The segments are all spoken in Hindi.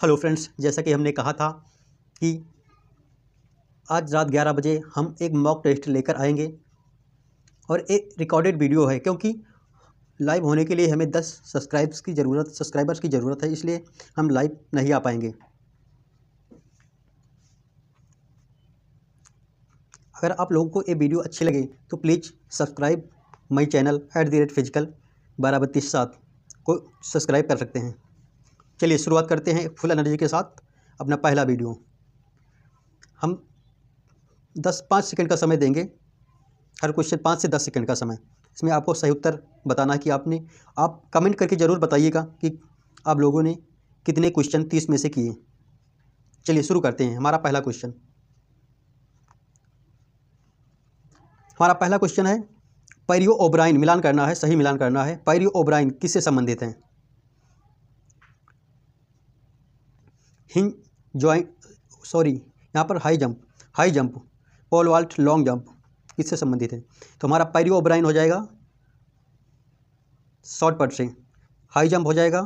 हेलो फ्रेंड्स, जैसा कि हमने कहा था कि आज रात 11 बजे हम एक मॉक टेस्ट लेकर आएंगे और एक रिकॉर्डेड वीडियो है, क्योंकि लाइव होने के लिए हमें 10 सब्सक्राइबर्स की ज़रूरत है, इसलिए हम लाइव नहीं आ पाएंगे। अगर आप लोगों को ये वीडियो अच्छी लगे तो please subscribe my channel @physical1232 को सब्सक्राइब कर सकते हैं। चलिए शुरुआत करते हैं फुल एनर्जी के साथ अपना पहला वीडियो। हम 5 सेकंड का समय देंगे, हर क्वेश्चन 5 से 10 सेकंड का समय। इसमें आपको सही उत्तर बताना है कि आप कमेंट करके ज़रूर बताइएगा कि आप लोगों ने कितने क्वेश्चन 30 में से किए। चलिए शुरू करते हैं। हमारा पहला क्वेश्चन है पैरियो ओब्राइन। मिलान करना है, सही मिलान करना है। पैरियो ओब्राइन किससे संबंधित हैं? हिंज जॉइंट यहाँ पर high jump, pole vault, long jump किससे संबंधित है? तो हमारा पैरियो ओब्राइन हो जाएगा शॉर्ट पट से। हाई जंप हो जाएगा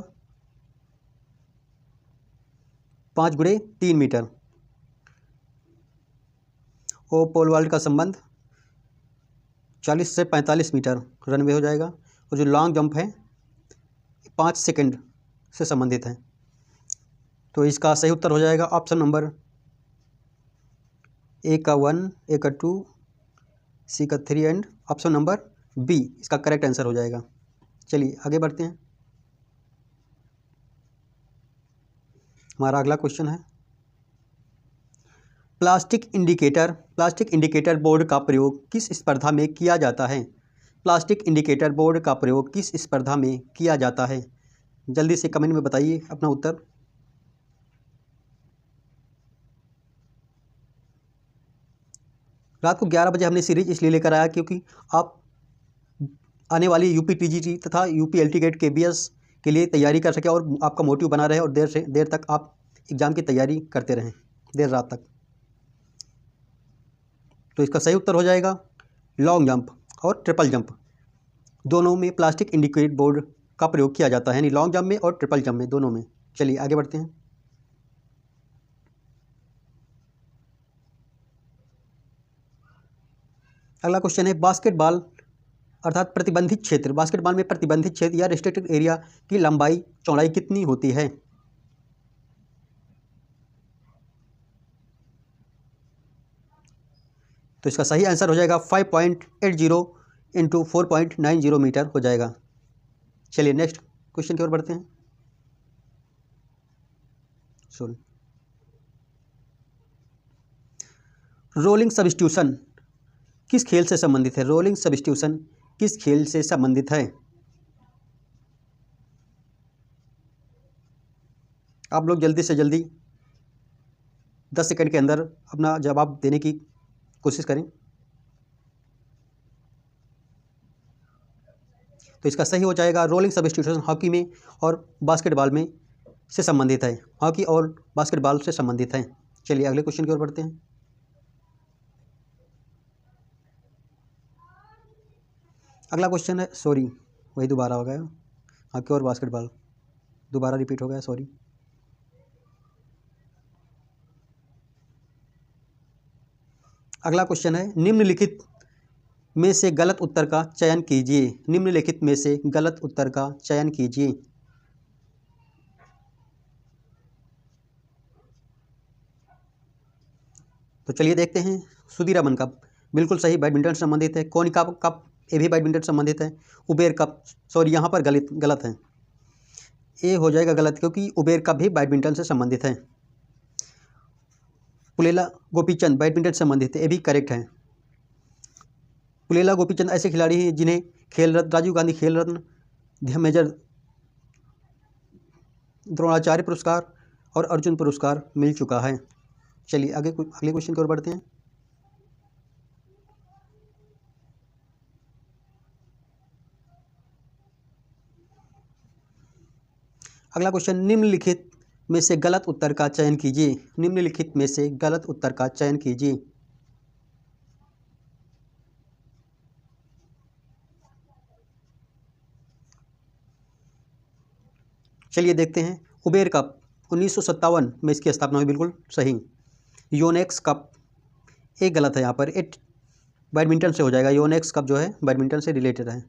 5 × 3 मीटर। और पोल वॉल्ट का संबंध 40 से 45 मीटर रनवे हो जाएगा। और जो लॉन्ग जंप है 5 सेकंड से संबंधित है। तो इसका सही उत्तर हो जाएगा ऑप्शन नंबर ए का 1, ए का 2, सी का 3 एंड ऑप्शन नंबर बी इसका करेक्ट आंसर हो जाएगा। चलिए आगे बढ़ते हैं। हमारा अगला क्वेश्चन है प्लास्टिक इंडिकेटर बोर्ड का प्रयोग किस स्पर्धा में किया जाता है? प्लास्टिक इंडिकेटर बोर्ड का प्रयोग किस स्पर्धा में किया जाता है? जल्दी से कमेंट में बताइए अपना उत्तर। रात को 11 बजे हमने सीरीज इसलिए लेकर आया क्योंकि आप आने वाली यूपी टीजीटी तथा यूपी एलटीगेट केबीएस के लिए तैयारी कर सकें और आपका मोटिव बना रहे और देर तक आप एग्ज़ाम की तैयारी करते रहें, देर रात तक। तो इसका सही उत्तर हो जाएगा लॉन्ग जंप और ट्रिपल जंप। दोनों में प्लास्टिक इंडिकेटर बोर्ड का प्रयोग किया जाता है, यानी लॉन्ग जंप में और ट्रिपल जंप में, दोनों में। चलिए आगे बढ़ते हैं। अगला क्वेश्चन है बास्केटबॉल अर्थात प्रतिबंधित क्षेत्र। बास्केटबॉल में प्रतिबंधित क्षेत्र या रिस्ट्रिक्टेड एरिया की लंबाई चौड़ाई कितनी होती है? तो इसका सही आंसर हो जाएगा 5.80 × 4.90 मीटर हो जाएगा। चलिए नेक्स्ट क्वेश्चन की ओर बढ़ते हैं। रोलिंग सब्स्टिट्यूशन किस खेल से संबंधित है? रोलिंग सब्स्टिट्यूशन किस खेल से संबंधित है? आप लोग जल्दी से जल्दी 10 सेकंड के अंदर अपना जवाब देने की कोशिश करें। तो इसका सही हो जाएगा रोलिंग सब्स्टिट्यूशन हॉकी में और बास्केटबॉल में से संबंधित है। हॉकी और बास्केटबॉल से संबंधित है। चलिए अगले क्वेश्चन की ओर बढ़ते हैं। अगला क्वेश्चन है वही दोबारा हो गया, हॉकी और बास्केटबॉल दोबारा रिपीट हो गया, सॉरी। अगला क्वेश्चन है निम्नलिखित में से गलत उत्तर का चयन कीजिए। निम्नलिखित में से गलत उत्तर का चयन कीजिए। तो चलिए देखते हैं। सुदीरामन कप बिल्कुल सही, बैडमिंटन से संबंधित है। कोनिका कप ये भी बैडमिंटन से संबंधित है। उबेर कप यहाँ पर गलत है, ये हो जाएगा गलत क्योंकि उबेर कप भी बैडमिंटन से संबंधित है। पुलेला गोपीचंद बैडमिंटन से संबंधित है, ये भी करेक्ट है। पुलेला गोपीचंद ऐसे खिलाड़ी हैं जिन्हें खेल रत्न, राजीव गांधी खेल रत्न, मेजर द्रोणाचार्य पुरस्कार और अर्जुन पुरस्कार मिल चुका है। चलिए अगले क्वेश्चन की ओर बढ़ते हैं। अगला क्वेश्चन निम्नलिखित में से गलत उत्तर का चयन कीजिए। निम्नलिखित में से गलत उत्तर का चयन कीजिए। चलिए देखते हैं। उबेर कप 1957 में इसकी स्थापना हुई, बिल्कुल सही। योनेक्स कप, एक गलत है यहाँ पर, एट बैडमिंटन से हो जाएगा। योनेक्स कप जो है बैडमिंटन से रिलेटेड है,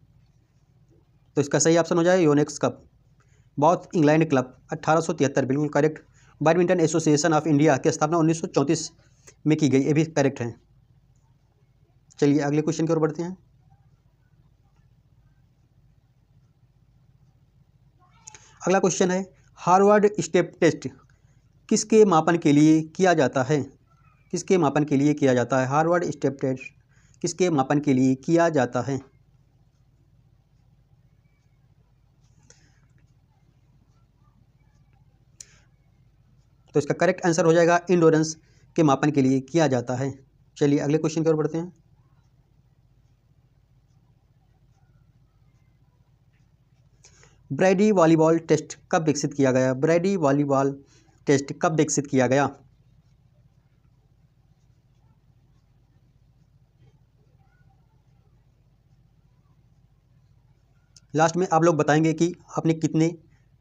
तो इसका सही ऑप्शन हो जाएगा योनेक्स कप। बाउथ इंग्लैंड क्लब 1873, बिल्कुल correct. Badminton association of India की स्थापना 1934 में की गई, ये भी करेक्ट है। चलिए अगले क्वेश्चन की ओर बढ़ते हैं। अगला क्वेश्चन है, हार्वर्ड स्टेप टेस्ट किसके मापन के लिए किया जाता है? किसके मापन के लिए किया जाता है? हार्वर्ड स्टेप टेस्ट किसके मापन के लिए किया जाता है? तो इसका करेक्ट आंसर हो जाएगा इंडोरेंस के मापन के लिए किया जाता है। चलिए अगले क्वेश्चन की ओर बढ़ते हैं। ब्रैडी वॉलीबॉल टेस्ट कब विकसित किया गया? ब्रैडी वॉलीबॉल टेस्ट कब विकसित किया गया? लास्ट में आप लोग बताएंगे कि आपने कितने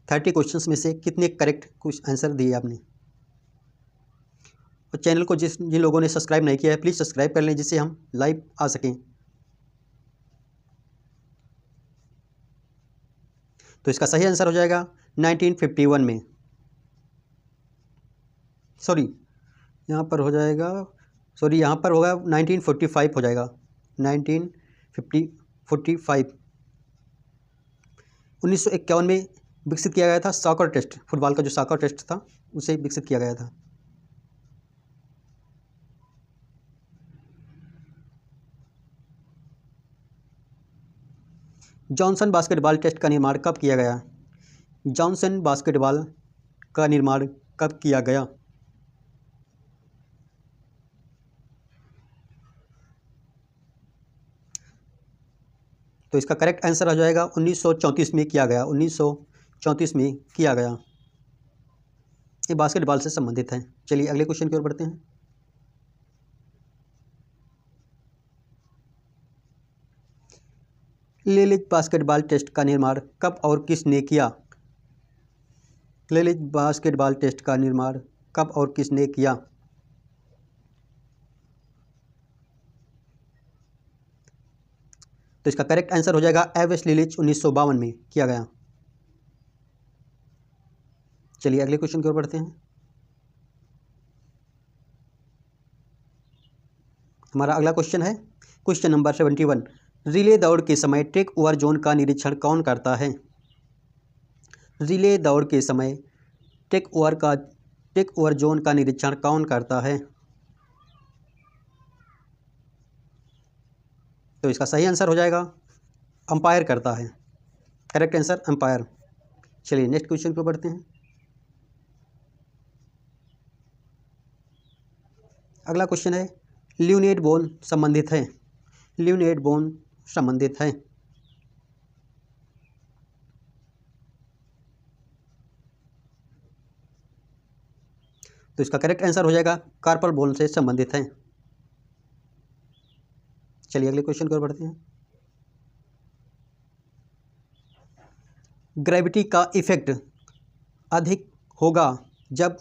30 क्वेश्चंस में से कितने करेक्ट कुछ आंसर दिए आपने। और चैनल को जिन लोगों ने सब्सक्राइब नहीं किया है प्लीज़ सब्सक्राइब कर लें, जिससे हम लाइव आ सकें। तो इसका सही आंसर हो जाएगा 1951 में, सॉरी यहाँ पर हो जाएगा, सॉरी यहाँ पर होगा 1945 हो जाएगा, 1945। 1951 में विकसित किया गया था सॉकर टेस्ट, फुटबॉल का जो सॉकर टेस्ट था उसे विकसित किया गया था। जॉनसन बास्केटबॉल टेस्ट का निर्माण कब किया गया? जॉनसन बास्केटबॉल का निर्माण कब किया गया? तो इसका करेक्ट आंसर हो जाएगा 1934 में किया गया, 1934 में किया गया। ये बास्केटबॉल से संबंधित है। चलिए अगले क्वेश्चन की ओर बढ़ते हैं। लेलिज बास्केटबॉल टेस्ट का निर्माण कब और किसने किया? लेलिज बास्केटबॉल टेस्ट का निर्माण कब और किसने किया? तो इसका करेक्ट आंसर हो जाएगा एवेस लिलिच, 1952 में किया गया। चलिए अगले क्वेश्चन की ओर बढ़ते हैं। हमारा अगला क्वेश्चन है क्वेश्चन नंबर 71। रिले दौड़ के समय टेक ओवर जोन का निरीक्षण कौन करता है? रिले दौड़ के समय टेक ओवर जोन का निरीक्षण कौन करता है? तो इसका सही आंसर हो जाएगा अंपायर करता है। Correct answer umpire. चलिए नेक्स्ट क्वेश्चन पे बढ़ते हैं। अगला क्वेश्चन है ल्यूनेट बोन संबंधित है। ल्यूनेट बोन संबंधित है। तो इसका करेक्ट आंसर हो जाएगा कार्पल बोन से संबंधित है। चलिए अगले क्वेश्चन की ओर बढ़ते हैं। ग्रेविटी का इफेक्ट अधिक होगा जब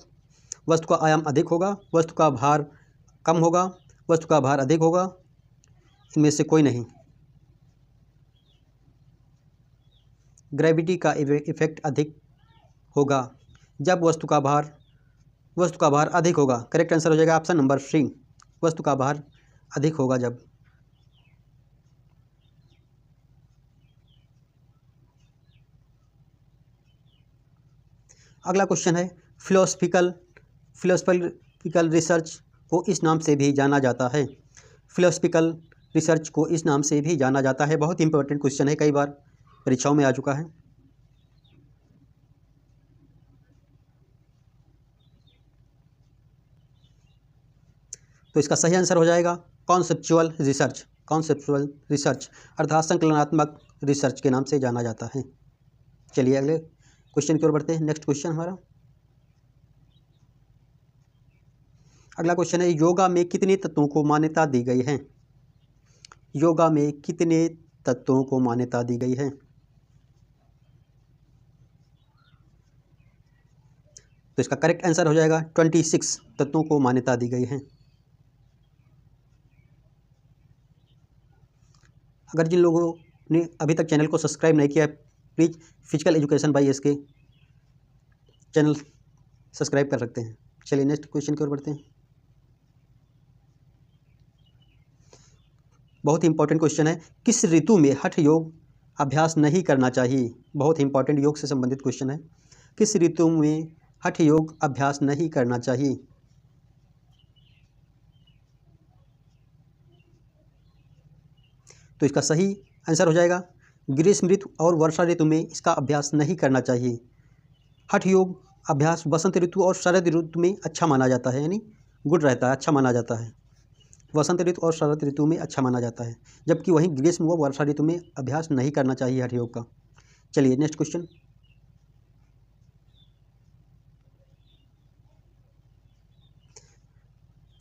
वस्तु का आयाम अधिक होगा, वस्तु का भार कम होगा, वस्तु का भार अधिक होगा, इनमें से कोई नहीं। ग्रेविटी का इफेक्ट अधिक होगा जब वस्तु का भार अधिक होगा। करेक्ट आंसर हो जाएगा ऑप्शन नंबर 3, वस्तु का भार अधिक होगा जब। अगला क्वेश्चन है फिलोसफिकल रिसर्च को इस नाम से भी जाना जाता है। फिलोसफिकल रिसर्च को इस नाम से भी जाना जाता है। बहुत इंपॉर्टेंट क्वेश्चन है, कई बार परीक्षाओं में आ चुका है। तो इसका सही आंसर हो जाएगा कॉन्सेप्चुअल रिसर्च। कॉन्सेप्चुअल रिसर्च अर्थात संकलनात्मक रिसर्च के नाम से जाना जाता है। चलिए अगले क्वेश्चन की ओर बढ़ते हैं। नेक्स्ट क्वेश्चन हमारा अगला क्वेश्चन है योगा में कितने तत्वों को मान्यता दी गई है? योगा में कितने तत्वों को मान्यता दी गई है? तो इसका करेक्ट आंसर हो जाएगा 26 तत्वों को मान्यता दी गई है। अगर जिन लोगों ने अभी तक चैनल को सब्सक्राइब नहीं किया है, please physical education by SK channel subscribe कर सकते हैं। चलिए नेक्स्ट क्वेश्चन की ओर बढ़ते हैं। बहुत ही इंपॉर्टेंट क्वेश्चन है, किस ऋतु में हठ योग अभ्यास नहीं करना चाहिए। बहुत ही इंपॉर्टेंट योग से संबंधित क्वेश्चन है, किस ऋतु में हठ योग अभ्यास नहीं करना चाहिए। तो इसका सही आंसर हो जाएगा ग्रीष्म ऋतु और वर्षा ऋतु में इसका अभ्यास नहीं करना चाहिए। हठ योग अभ्यास वसंत ऋतु और शरद ऋतु में अच्छा माना जाता है, यानी गुड रहता है, अच्छा माना जाता है। वसंत ऋतु और शरद ऋतु में अच्छा माना जाता है, जबकि वहीं ग्रीष्म व वर्षा ऋतु में अभ्यास नहीं करना चाहिए हठ योग का। चलिए नेक्स्ट क्वेश्चन।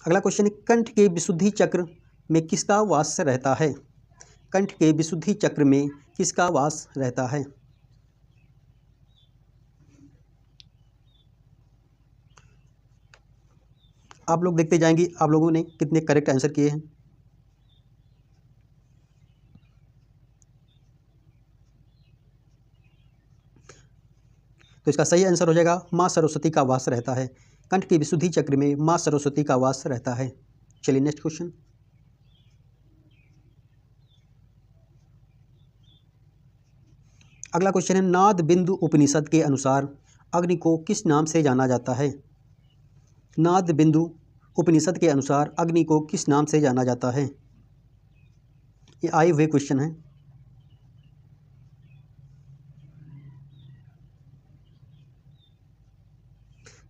अगला क्वेश्चन है, कंठ के विशुद्धि चक्र में किसका वास रहता है। कंठ के विशुद्धि चक्र में किसका वास रहता है। आप लोग देखते जाएंगे आप लोगों ने कितने करेक्ट आंसर किए हैं। तो इसका सही आंसर हो जाएगा माँ सरस्वती का वास रहता है। कंठ की विशुद्धि चक्र में माँ सरस्वती का वास रहता है। चलिए नेक्स्ट क्वेश्चन। अगला क्वेश्चन है, नाद बिंदु उपनिषद के अनुसार अग्नि को किस नाम से जाना जाता है। नाद बिंदु उपनिषद के अनुसार अग्नि को किस नाम से जाना जाता है। ये आए हुए क्वेश्चन है।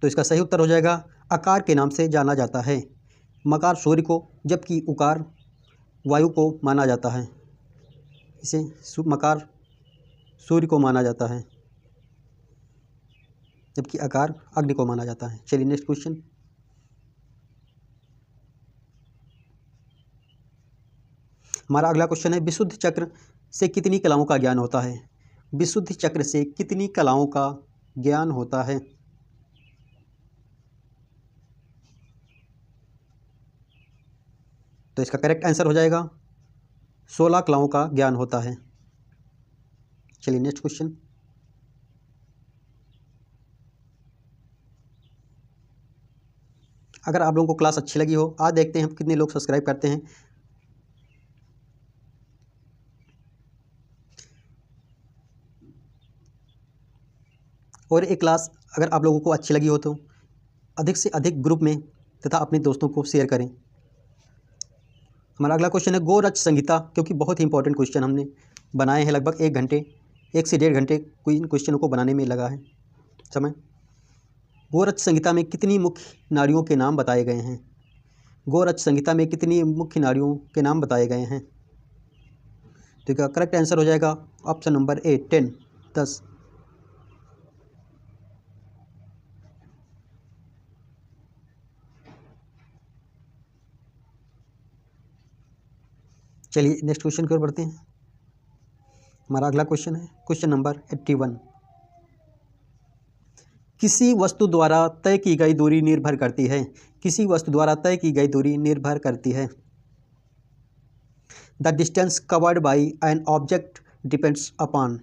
तो इसका सही उत्तर हो जाएगा आकार के नाम से जाना जाता है। मकार सूर्य को, जबकि उकार वायु को माना जाता है। इसे मकार सूर्य को माना जाता है, जबकि आकार अग्नि को माना जाता है। चलिए नेक्स्ट क्वेश्चन। हमारा अगला क्वेश्चन है, विशुद्ध चक्र से कितनी कलाओं का ज्ञान होता है। विशुद्ध चक्र से कितनी कलाओं का ज्ञान होता है। तो इसका करेक्ट आंसर हो जाएगा 16 कलाओं का ज्ञान होता है। चलिए नेक्स्ट क्वेश्चन। अगर आप लोगों को क्लास अच्छी लगी हो, आज देखते हैं हम कितने लोग सब्सक्राइब करते हैं। और एक क्लास अगर आप लोगों को अच्छी लगी हो तो अधिक से अधिक ग्रुप में तथा अपने दोस्तों को शेयर करें। हमारा अगला क्वेश्चन है, गोरच संहिता, क्योंकि बहुत ही इंपॉर्टेंट क्वेश्चन हमने बनाए हैं। लगभग 1 से 1.5 घंटे इन क्वेश्चनों को बनाने में लगा है समय। गोरच संहिता में कितनी मुख्य नाड़ियों के नाम बताए गए हैं। गोरच संहिता में कितनी मुख्य नाड़ियों के नाम बताए गए हैं। तो इसका करेक्ट आंसर हो जाएगा ऑप्शन नंबर ए 10। चलिए नेक्स्ट क्वेश्चन की ओर बढ़ते हैं। हमारा अगला क्वेश्चन है क्वेश्चन नंबर 81। किसी वस्तु द्वारा तय की गई दूरी निर्भर करती है। किसी वस्तु द्वारा तय की गई दूरी निर्भर करती है। The distance covered by an object depends upon.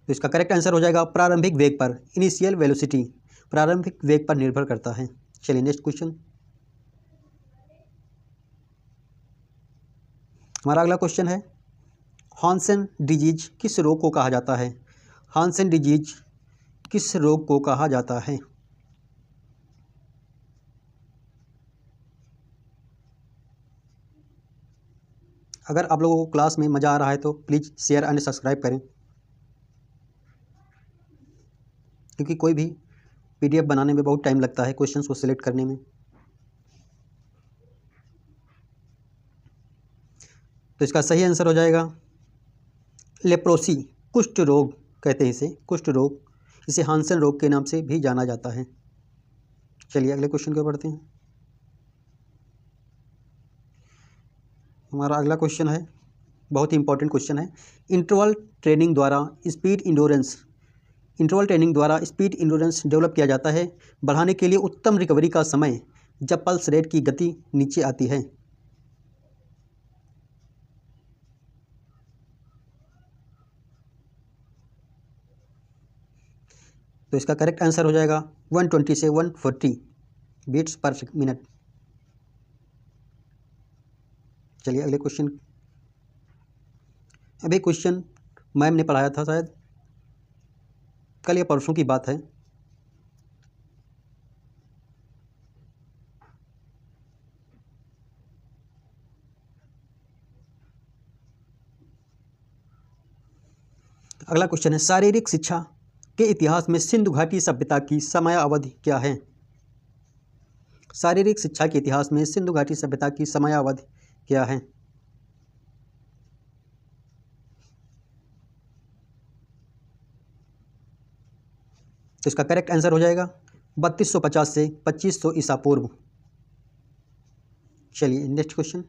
तो इसका करेक्ट आंसर हो जाएगा प्रारंभिक वेग पर, इनिशियल वेलोसिटी प्रारंभिक वेग पर निर्भर करता है। चलिए नेक्स्ट क्वेश्चन। हमारा अगला क्वेश्चन है, हांसेन डिजीज किस रोग को कहा जाता है। हांसेन डिजीज किस रोग को कहा जाता है। अगर आप लोगों को क्लास में मज़ा आ रहा है तो प्लीज़ शेयर एंड सब्सक्राइब करें, क्योंकि कोई भी पीडीएफ बनाने में बहुत टाइम लगता है, क्वेश्चंस को सिलेक्ट करने में। तो इसका सही आंसर हो जाएगा लेप्रोसी, कुष्ठ रोग कहते हैं इसे, कुष्ठ रोग। इसे हांसेन रोग के नाम से भी जाना जाता है। चलिए अगले क्वेश्चन को बढ़ते हैं। हमारा अगला क्वेश्चन है, बहुत ही इंपॉर्टेंट क्वेश्चन है। इंटरवल ट्रेनिंग द्वारा स्पीड इंडोरेंस डेवलप किया जाता है बढ़ाने के लिए उत्तम रिकवरी का समय जब पल्स रेट की गति नीचे आती है। तो इसका करेक्ट आंसर हो जाएगा 120 से 140 बीट्स पर मिनट। चलिए अगले क्वेश्चन। अभी क्वेश्चन मैम ने पढ़ाया था, शायद कल या परसों की बात है। अगला क्वेश्चन है, शारीरिक शिक्षा के इतिहास में सिंधु घाटी सभ्यता की समयावधि क्या है? शारीरिक शिक्षा के इतिहास में सिंधु घाटी सभ्यता की समयावधि क्या है? तो इसका करेक्ट आंसर हो जाएगा 3250 से 2500 ईसा पूर्व। चलिए नेक्स्ट क्वेश्चन।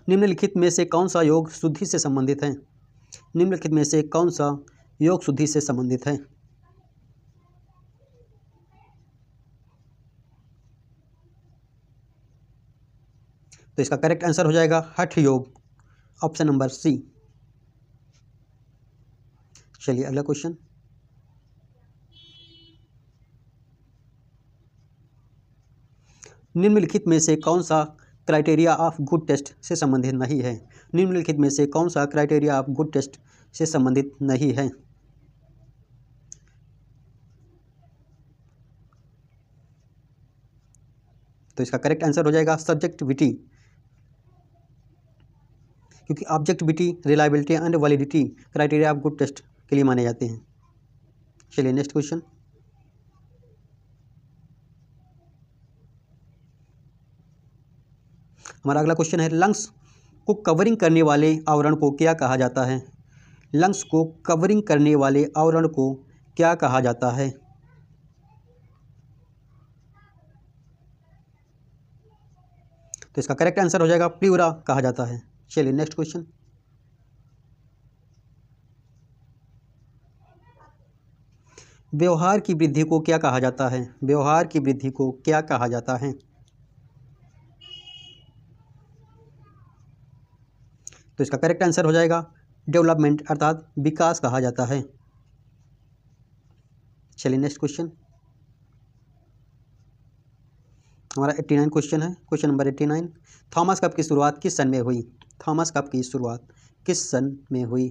निम्नलिखित में से कौन सा योग शुद्धि से संबंधित है? निम्नलिखित में से कौन सा योग शुद्धि से संबंधित है? तो इसका करेक्ट आंसर हो जाएगा हठ योग, ऑप्शन नंबर सी। चलिए अगला क्वेश्चन। निम्नलिखित में से कौन सा क्राइटेरिया ऑफ गुड टेस्ट से संबंधित नहीं है? निम्नलिखित में से कौन सा क्राइटेरिया ऑफ गुड टेस्ट से संबंधित नहीं है? तो इसका करेक्ट आंसर हो जाएगा सब्जेक्टिविटी, क्योंकि objectivity, reliability and validity criteria of good test के लिए माने जाते हैं। चलिए नेक्स्ट क्वेश्चन। हमारा अगला क्वेश्चन है, लंग्स को कवरिंग करने वाले आवरण को क्या कहा जाता है? लंग्स को कवरिंग करने वाले आवरण को क्या कहा जाता है? तो इसका करेक्ट आंसर हो जाएगा प्लूरा कहा जाता है। चलिए नेक्स्ट क्वेश्चन। व्यवहार की वृद्धि को क्या कहा जाता है? व्यवहार की वृद्धि को क्या कहा जाता है? तो इसका करेक्ट आंसर हो जाएगा डेवलपमेंट, अर्थात विकास कहा जाता है। चलिए नेक्स्ट क्वेश्चन। हमारा 89 क्वेश्चन है, क्वेश्चन नंबर 89। थॉमस कप की शुरुआत किस सन में हुई? थॉमस कप की शुरुआत किस सन में हुई?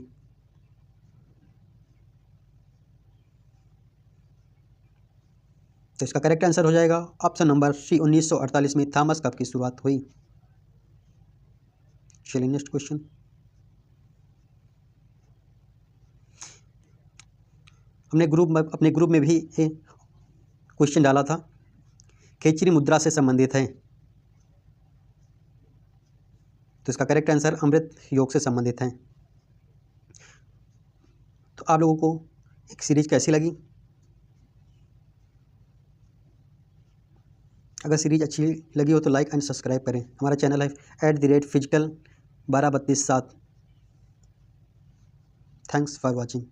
तो इसका करेक्ट आंसर हो जाएगा ऑप्शन नंबर सी, 1948 में थॉमस कप की शुरुआत हुई। चलिए नेक्स्ट क्वेश्चन। हमने अपने ग्रुप में भी क्वेश्चन डाला था, खेचरी मुद्रा से संबंधित है। तो इसका करेक्ट आंसर अमृत योग से संबंधित है। तो आप लोगों को एक सीरीज कैसी लगी? अगर सीरीज अच्छी लगी हो तो लाइक एंड सब्सक्राइब करें। हमारा चैनल है @physical 12327। Thanks for watching.